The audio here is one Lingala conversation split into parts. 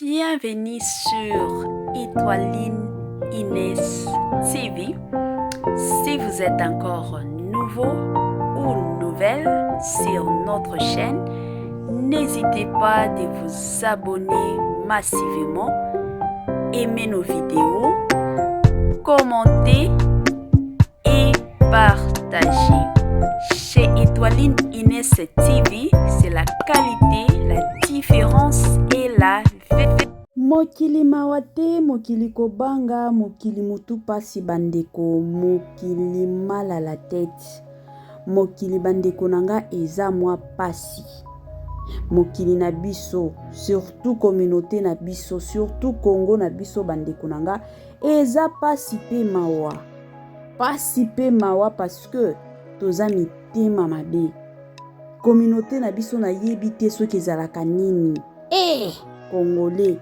Bienvenue sur Étoiline Inès TV. Si vous êtes encore nouveau ou nouvelle sur notre chaîne, n'hésitez pas de vous abonner massivement, aimer nos vidéos, commenter et partager. Chez Étoiline Inès TV, c'est la qualité, la différence et la vérité. Mokili mawate, mokili kobanga, mokili mutu pasi bandeko, mokili mal à la tête, mokili bandeko nanga eza mwa pasi. Mokili na biso, surtout communauté na biso, surtout Congo na biso bandeko nanga, eza pasi pe mawa. Pasi pe mawa parce que toza mitema mabe. Communauté na biso na yebi te soki ezalaka nini. Congolais.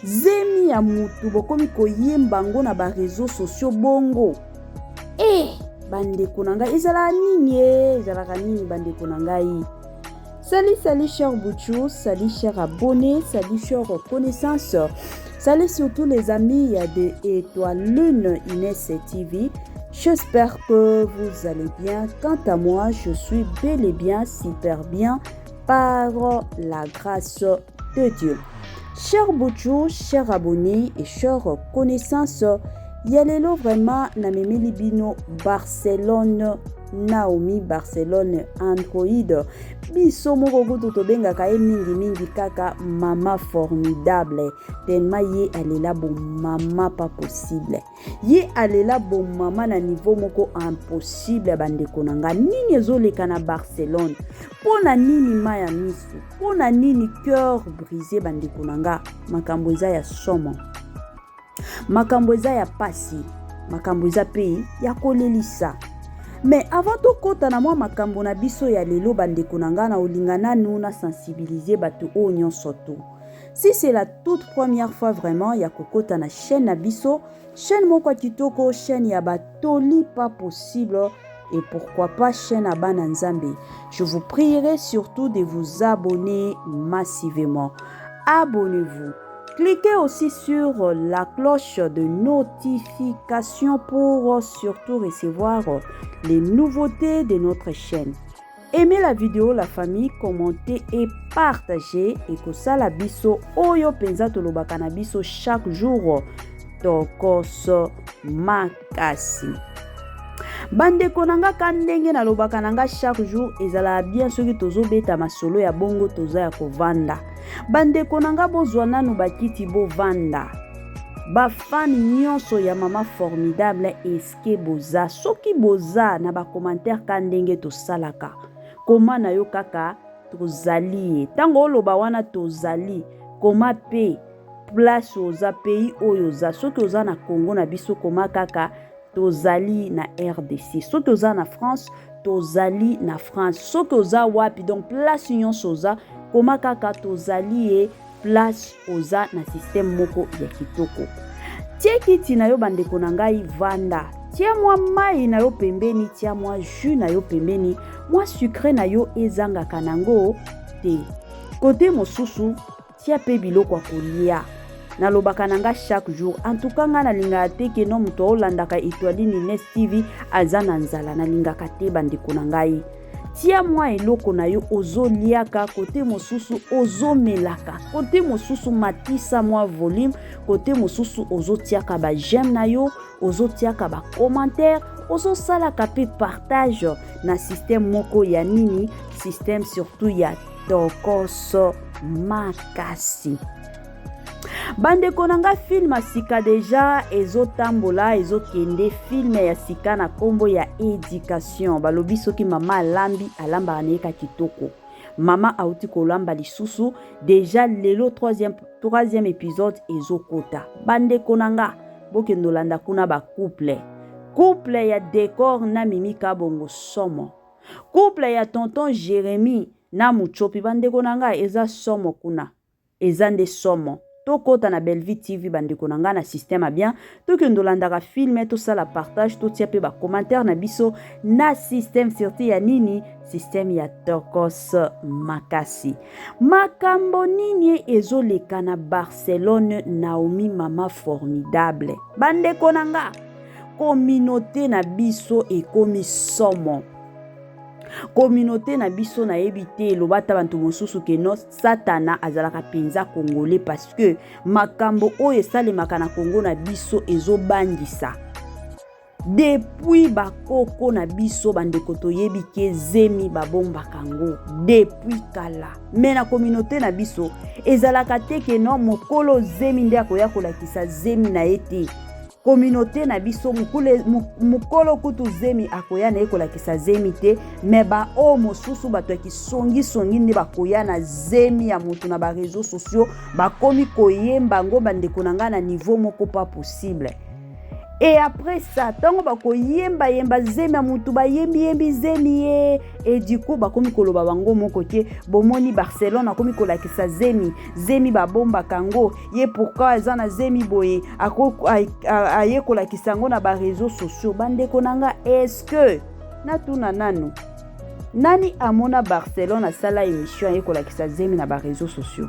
Zemi ya mutu bokomi koyemba ngo na ba réseaux sociaux bongo. Bandeko nanga ezala nini ezalaka nini bandeko nangai. Salut chers Bouchou, salut chers abonnés, salut chers connaissances. Salut surtout les amis de Étoiline Inès TV. J'espère que vous allez bien. Quant à moi, je suis bel et bien, super bien, par la grâce de Dieu. Chers Bouchou, chers abonnés et chers connaissances, yalelo vraiment na memeli bino Barcelone, Naomi Barcelone Android. Biso moko kutu tobengaka ye mingi kaka mama formidable. Tellement ye alela bon mama pas possible. Ye alela bon mama na niveau moko impossible bandeko nanga. Nini ezoleka na Barcelone? Pona nini maya misu? Pona nini cœur brisé bandeko nanga? Makambo eza ya somo. Makambo eza ya pasi. Makambo eza pe ya kolelisa. Mais avant de kota na mwa makambo na biso ya lelo bandeko nanga na olingana nuna sensibiliser bato o nyonso to. Si c'est la toute première fois vraiment ya kokota na chaîne na biso, chaîne moko kitoko, chaîne ya batoli pas possible et pourquoi pas chaîne à Bana Nzambe. Je vous prierai surtout de vous abonner massivement. Abonnez-vous. Cliquez aussi sur la cloche de notification pour surtout recevoir les nouveautés de notre chaîne. Aimez la vidéo, la famille, commentez et partagez. Et que ça la biso oyo penza tolobaka na biso chaque jour tokoso makasi. Bandeko nanga kandenge na lobaka nanga chaque jour ezala bien soki tozobeta masolo ya bongo toza ya kovanda. Bandeko nanga bozwa nanu bakiti bo vanda. Ba fan nyonso ya mama formidable eske boza. Soki boza na ba commentaire kandenge to salaka. Koma na yo kaka tozali. Tango loba wana tozali. Koma pe place oza pays oyo za. Soki oza na Congo na biso koma kaka tozali na RDC. Soki oza na France tozali na France. Soki oza wapi donc place nyonso oza koma kaka tozali e place oza na système moko ya kitoko. Tie kiti na yo bandeko na ngai vanda. Tia mwa mai na yo pembeni, tia mwa jus na yo pembeni, mwa sucre na yo ezanga kanango te. Kote mosusu tia pe biloko ya kolia. Na lobaka nanga chaque jour. En tout cas nga na linga te ke no muto olandaka Étoiline Inès TV azana nzala na linga te bandeko na ngai. Tia mwa eloko na yo ozo liaka kote mosusu ozo melaka. Kote mosusu matisa mwa volume, kote mosusu ozo tiaka ba j'aime na yo, ozo tiaka ba commentaire, ozo salaka pe partage na système moko ya nini, système surtout ya tokoso makasi. Bandeko nanga film sika deja ezotambola ezokende film ya sika na kombo ya éducation balobi soki mama alambi alamba aneka kitoko mama auti kolamba lisusu deja lelo troisième épisode ezokota bandeko nanga bokendo landa kuna ba couple ya décor na Mimi Kabongo somo couple ya tonton Jérémy na Muchopi bandeko nanga eza somo kuna eza nde somo tokota na Belle Vie TV bandeko na nga na système a bien tokendo landaka film to sala partage to tia pe ba commentaire na biso na système surtout ya nini système ya Tokos makasi makambo nini ezoleka na Barcelone Naomi mama formidable bandeko na nga communauté na biso ekomi somo communauté na biso na yebite lobata bantu mosusu ke no satana azalaka penza congolais parce que makambo oyo esalemaka na Congo na biso ezobangisa depuis bakoko na biso bandeko toyebi ke zemi babombaka ngo depuis kala mais na communauté na biso ezalaka te ke no mokolo zemi nde akoya kolakisa zemi na ete communauté na biso mukolo kutu zemi akoya na ekolakisa zemi te me ba o mosusu bato songi nde bakoya na zemi ya mutu na ba réseaux sociaux bakomi koyemba ngo bandeko na nga na niveau moko pas possible. Et après ça, tango bako yemba zemi ya mutu ba yembi zemi ye et du coup bakomi koloba bango moko ke bomoni Barcelone akomi kolakisa zemi ba bomba kango ye pourquoi azana zemi boye aye kolakisa ngo na ba réseaux sociaux bandeko nanga est-ce que na tuna nanu nani amona Barcelone asala émission aye kolakisa zemi na ba réseaux sociaux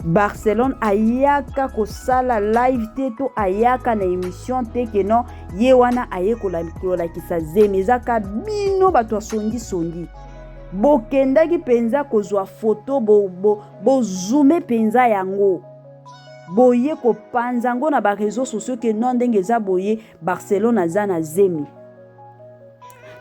Barcelone ayaka kosala live te to ayaka na émission te ke non ye wana aye kolakisa zemi ezaka bino bato songi bokendaki penza kozwa photo bo zoome penza yango boye kopanza ngo na ba réseaux sociaux ke non ndenge eza boye Barcelone aza na zemi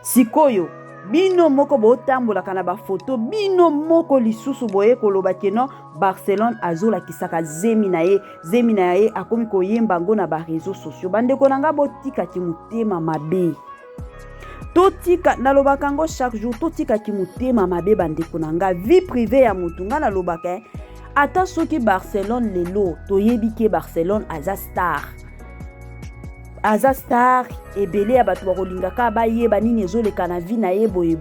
sikoyo bino moko botambolaka na ba photo bino moko lisusu boye koloba ke non Barcelone azolakisaka zemi na ye akomi koyemba ngo na ba réseaux sociaux bandeko nanga botika ki mutema mabe totika nalobaka ngo chaque jour totika ki mutema mabe bandeko nanga vie privée ya mutu nga nalobaka ata soki Barcelone lelo toyebi ke Barcelone aza star ebele ya bato bakolingaka bayeba nini ezoleka na vie na ye boye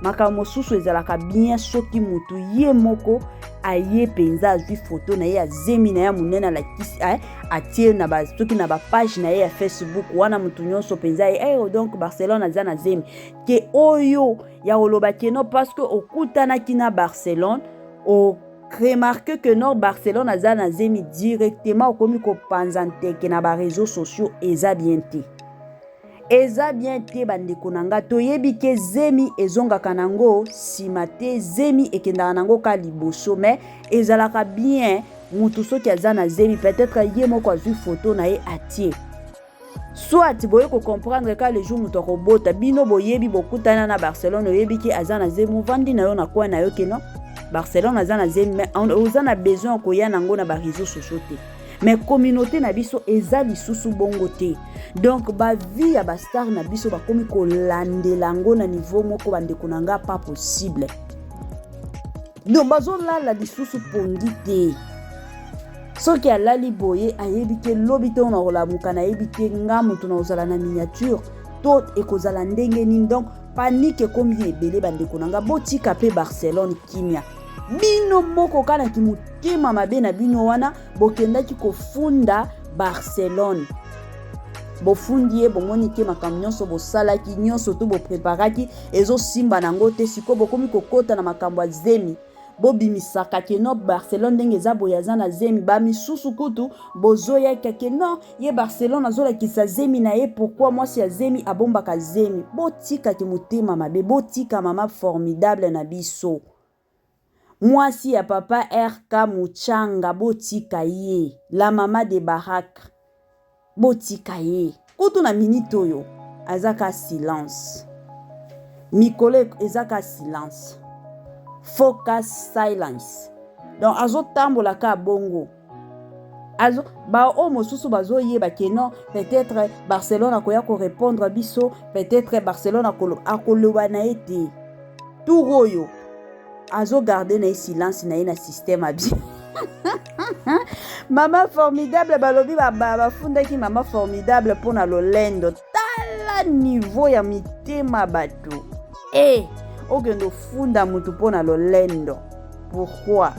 makambo mosusu ezalaka bien soki mutu ye moko aye penza azwi photo na ye ya zemi na ya munene alakisi atie na soki na bapage na ye ya Facebook wana mutu nyonso penza ye donc Barcelone aza na zemi ke oyo ya koloba ke no parce que okutanaki na Barcelone remarque que non Barcelone aza na zemi directement okomi kopanza nteke na ba réseaux sociaux eza bien te bandeko nanga toyebi ke zemi ezongaka nango sima te zemi ekendaka nango ka liboso mais ezalaka bien mutu soki aza na zemi peut-être ye moko azwi photo na ye atie soit boye ko comprendre ka le jour mutu akobota bino boyebi bokutana na Barcelone oyebi ke aza na zemi muvandi na yo na kwa na yo ke non Barcelone aza na zemi mais oza na besoin koya nango na ba réseaux sociaux te mais communauté na biso eza lisusu bongo te donc ba vie ya ba star na biso bakomi kolandela ngo na niveau moko bandeko nanga pas possible donc bazolala lisusu pongi te soki alali boye ayebi ke lobi te ona kolamuka na yebi te nga mutu na ozala na miniature to ekozala ndenge nini donc panique ekomi ebele bandeko nanga botika pe Barcelone kimia bino moko kana ki mutema mabe na bino wana bokendaki kofunda Barcelone bofundi ye bomoni ke makambo nyonso bosalaki nyonso to bopreparaki ezosimba nango te siko bokomi kokota na makambo ya zemi bobimisaka ke no Barcelone ndenge eza boye aza na zemi bamisusu kutu bozoyaka ke no ye Barcelone azolakisa zemi na ye pourquoi mwasi ya zemi abombaka zemi botika ke mutema mabe botika mama formidable na biso mwasi ya papa RK Muchanga botika ye la mama de Barak botika ye kutu na minute oyo azaka silence mikole ezaka silence focus silence donc azotambola ka bongo ba o mosusu bazoyeba ke non peut-être Barcelone akoya ko répondre biso peut-être Barcelone akoloba na ete tout oyo azo garder na silence na ina système abi mama formidable balobi bafundaki mama formidable pona lolendo tala niveau ya mitema bato okendo funda mutu pona lolendo pourquoi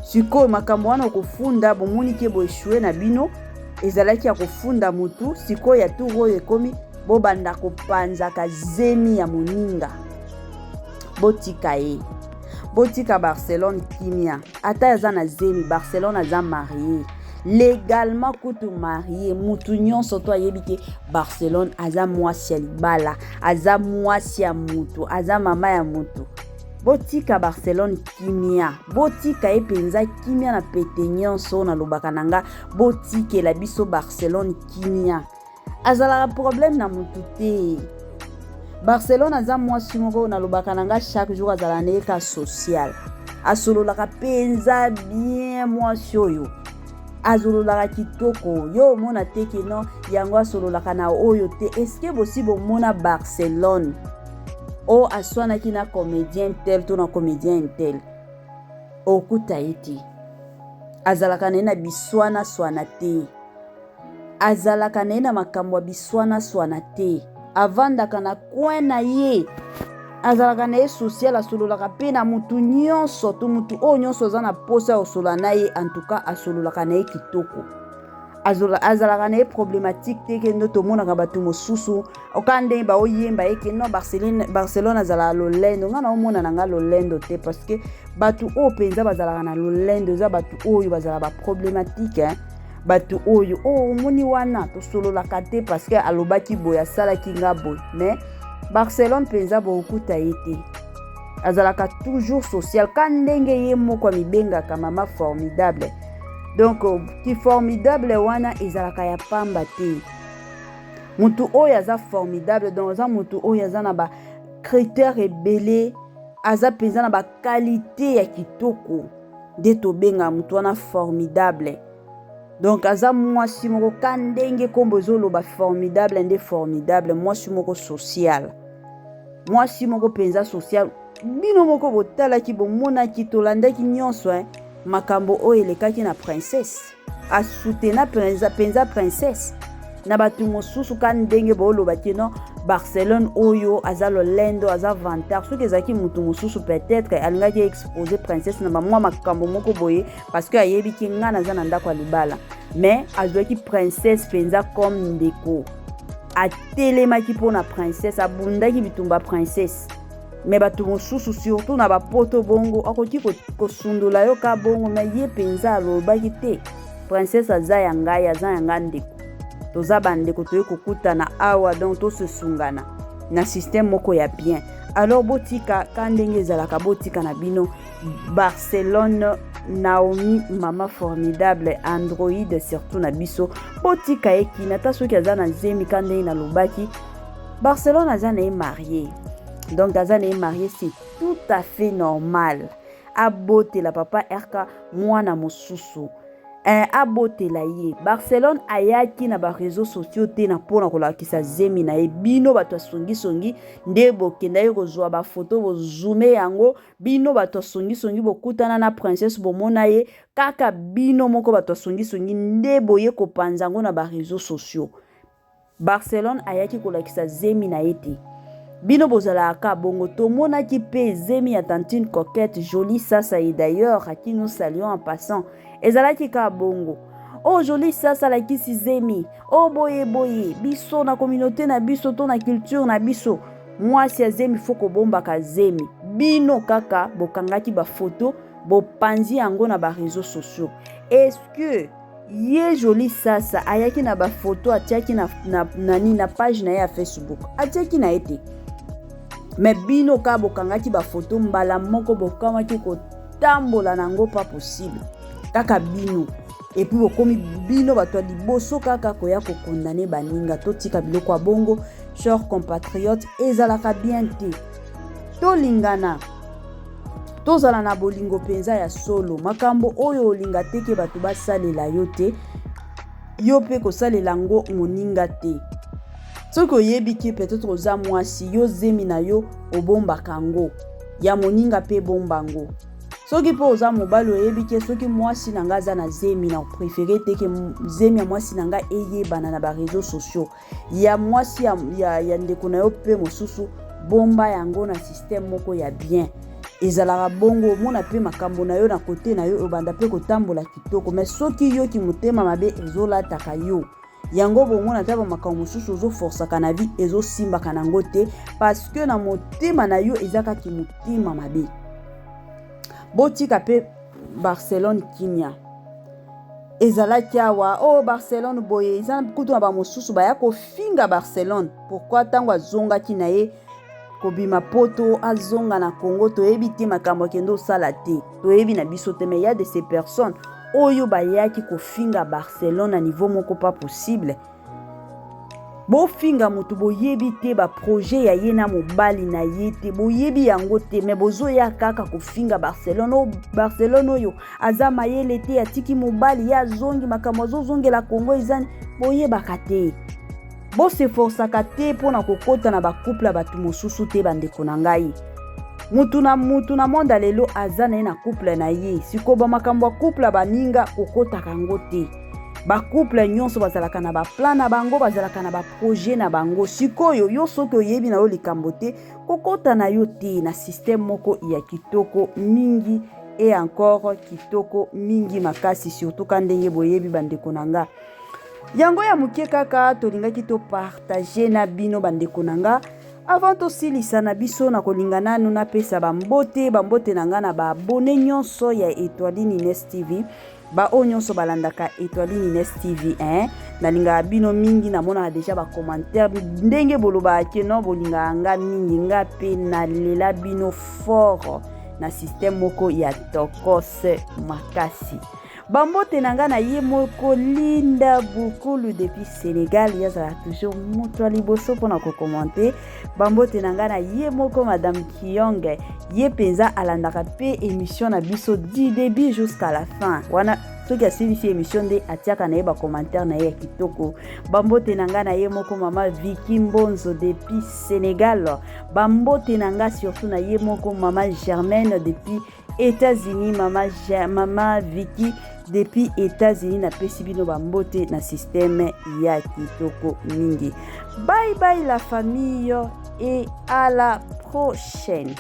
sikoyo makambo wana kofunda bomoni ke boeshue na bino ezalaki ya kofunda mutu sikoyo ya tour oyo ekomi bobanda kopanzaka zemi ya moninga botika ye botika Barcelone kimia ata aza na zemi Barcelone aza marié légalement kutu marié mutu nyonso to ayebi ke Barcelone aza mwasi ya libala aza mwasi ya mutu aza mama ya mutu botika Barcelone kimia botika ye penza kimia na pete nyonso na lobaka nanga botikela biso Barcelone kimia azalaka problème na mutu te Barcelone aza mwasi moko na lobaka nanga chaque jour azala na eka social asololaka penza bien mwasi oyo azololaka kitoko yo mona teke no yango asololaka na oyo te est-ce que bosi bomona Barcelone o aswanaki na comédien tel to na comédien tel okuta ete azalaka na biswana swana te azalaka na makambo ya biswana swana te avandaka na coin na ye azalaka na ye social asololaka pe na mutu nyonso to mutu oyo nyonso aza na posa ya osolola na ye en tout cas asololaka na ye kitoko azalaka na ye problématique te ke ndo tomonaka bato mosusu oka ndenge baoyemba ye ke no Barcelone azalaka lolendo nga na omona na nga lolendo te parce que bato oyo mpenza bazalaka na lolendo eza bato oyo bazala baproblématique bato oyo omoni wana tosololaka te parce que alobaki boye asalaki nga boye mais Barcelone mpenza bokuta ye te azalaka toujours social ka ndenge ye moko amibengaka mama formidable donc ki formidable wana ezalaka ya pamba te mutu oyo aza formidable donc aza mutu oyo aza na ba critère ebele aza mpenza na ba qualité ya kitoko nde tobenga mutu wana formidable donc aza mwasi moko ka ndenge kombo ezoloba formidable nde formidable mwasi moko social mwasi moko mpenza social bino moko botalaki bomonaki tolandaki nyonso makambo oyo elekaki na princesse asutena penza princesse na bato mosusu ka ndenge booloba te no Barcelone oyo aza lolendo aza vantard soki ezalaki mutu mosusu peut-être alingaki exposer princesse na bamwa makambo moko boye parce que ayebiki nga naza na ndako ya libala mais azwaki princesse penza comme ndeko atelemaki mpona princesse abundaki bitumba princesse mais bato mosusu surtout na bapoto bongo akoki kosundola yo ka bongo mais ye penza alobaki te princesse aza ya ngai aza ya nga ndeko toza bandeko toye kokutana awa donc tosesungana na système moko ya bien alors botika ka ndenge ezalaka botika na bino Barcelone Naomi mama formidable Android surtout na biso botika ekina ata soki aza na zemi ka ndenge na lobaki Barcelone aza na ye marié donc aza na ye marié c'est tout à fait normal abotela papa RK mwana mosusu abotela ye Barcelone ayaki na ba réseaux sociaux te na pona kolakisa zemi na ye bino bato asongi nde bokenda ye kozwa ba photo bozume yango bino bato asongi bokutana na princesse bomona ye kaka bino moko bato asongi nde boye kopanza yango na ba réseaux sociaux Barcelone ayaki kolakisa zemi na ye te bino bozalaka bongo tomonaki pe zemi ya tantine coquette jolie sasa et d'ailleurs à qui nous saluons en passant ezalaki ka bongo oh jolie sasa la kisi zemi oh boye biso na communauté na biso to na culture na biso mwasi ya zemi foko bomba ka zemi bino kaka bokangaki ba photo bopanzi yango na ba réseaux sociaux est-ce que ye jolie sasa ayaki na ba photo atiaki na page na ya Facebook atiaki na ete mais bino ka bokangaki ba photo mbala moko bokamaki kotambola nango pas possible kaka bino et puis bokomi bino bato liboso kaka koya ko condamner baninga totika biloko ya bongo chers compatriotes ezalaka bien te tolingana tozala na bolingo penza ya solo makambo oyo olinga teke bato basalela yo te yo pe kosalela ngo moninga te soki oyebiki peut-être oza mwasi yo zemi na yo obombaka ngo ya moninga pe bombango soki po oza mobali oyebiki soki mwasi na nga aza na zemi na préféré teke zemi ya mwasi na nga eyebana na ba réseaux sociaux ya mwasi ya ndeko na yo pe mosusu bomba yango na système moko ya bien ezalaka bongo mona pe makambo na yo na kote na yo obanda pe kotambola kitoko mais soki yo ki motema mabe ezolataka yo yango bomona ta ba makambo mosusu ozoforsaka na vie ezosimbaka nango te parce que na motema na yo ezaka ki motema mabe. Botika pe Barcelone kimia ezalaki awa Barcelone boye eza kutu na ba mosusu baya kofinga Barcelone pourquoi tango azongaki na ye kobima poto azonga na Congo toyebi te makambo kendo sala te toyebi na biso te mais il y a de ces personnes oyo bayaki kofinga Barcelone à niveau moko pas possible. Bofinga mutu boyebi te ba projet ya ye na mobali na ye te boyebi yango te mais bozo ya kaka kofinga Barcelone Barcelone oyo aza mayele te atiki mobali ya zongi makambo zozongela Congo izani boyebaka te. Bo se forsaka te pona kokota na ba couple batu mosusu te bandeko na ngai. Mutu na monde lelo aza na couple na ye siko ba makambo couple baninga kokota kango te. Ba couple nyonso bazalaka na ba plan na bango bazalaka na ba projet na bango sikoyo yo soki oyebi na yo likambo te kokota na yo te na système moko ya kitoko mingi et encore kitoko mingi makasi surtout quand ndenge boyebi bandeko na nga. Yango ya muke kaka tolingaki to partager na bino bandeko na nga avant tosilisa na biso na kolingana nuna pesa bambote na nga na ba abonné nyonso ya Etoile Ines TV ba o nyonso balandaka Etoile Ines TV nalinga bino mingi na mona déjà ba commentaire ndenge boloba ke no bolinga nga mingi nga pe na lela bino fort na système moko ya tokose makasi. Bambote nanga na ye moko Linda Bukulu depuis Sénégal yazala toujours moto liboso pona ko commenter. Bambote nanga na ye moko Madame Kiyong ye penza alandaka pe émission na biso du début jusqu'à la fin. Wana soki asili émission de atiaka na ye ba commentaire na ye kitoko. Bambote nanga na ye moko Mama Vicky Mbonzo depuis Sénégal. Bambote nanga surtout na ye moko Mama Germaine depuis États-Unis, Mama Vicky depuis États-Unis na pesi bino bambote na système ya kitoko mingi. Bye bye la famille et à la prochaine.